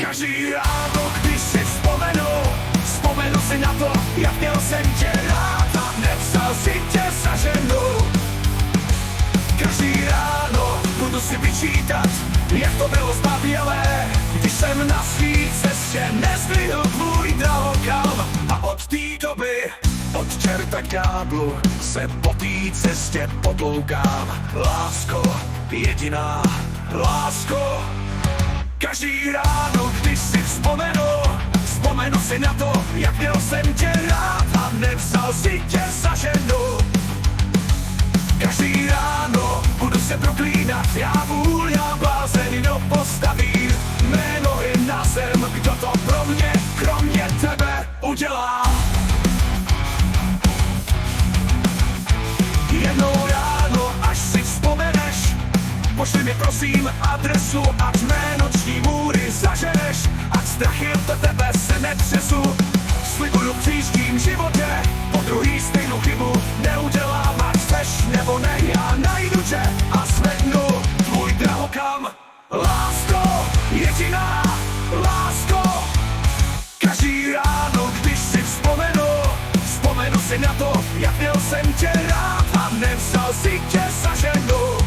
Každý ráno, když si vzpomenu si na to, jak měl jsem tě rád a nevzal si tě za ženu. Každý ráno budu si vyčítat, jak to bylo zbabělé, když jsem na svý cestě nezdvihl tvůj drahokam. A od té doby, od čerta káblu, se po té cestě potloukám. Lásko, jediná lásko. Každý ráno, když si vzpomenu si na to, jak měl jsem tě rád a nevzal si tě za ženu. Každý ráno budu se proklínat, já vůl, já blázen, kdo postaví mé nohy na zem, kdo to pro mě, kromě tebe, udělá. Jednou ráno, až si vzpomeneš, pošli mi prosím adresu, ať mé noční můry zaženeš, ať strachy od tebe se netřesu. Slibuju v příštím životě po druhý stejnou chybu neudělám, ať chceš nebo ne, já najdu tě a zvednu tvůj drahokam. Lásko, jediná lásko. Každý ráno, když si vzpomenu si na to, jak měl jsem tě rád a nevzal si tě za ženu.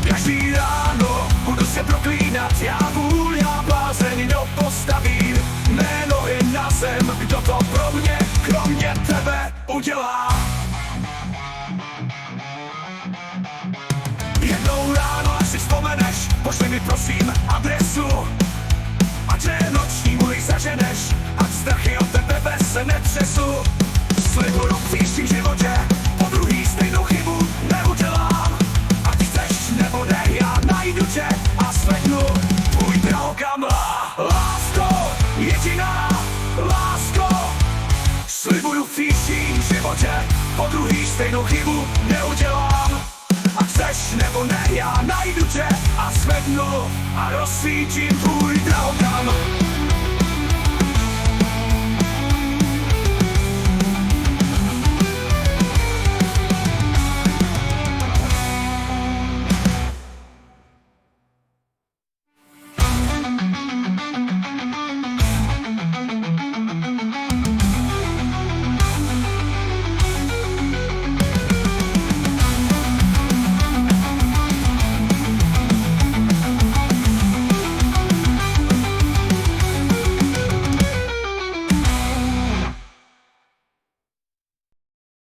Každý ráno budu se proklínat, já vůl, já blázen, kdo postaví mé nohy na zem, kdo to pro mě, kromě tebe, udělá. Jednou ráno, až si vzpomeneš, pošli mi prosím adresu, ať mé noční můry zaženeš, ať strachy od tebe se netřesu. Slibuju v příštím životě po druhý stejnou chybu neudělám, ať chceš nebo ne, já najdu tě a zvednu tvůj drahokam. Lásko, jediná lásko. Slibuju v příštím životě po druhý stejnou chybu neudělám, ať chceš nebo ne, já najdu tě a zvednu a rozsvítím tvůj drahokam.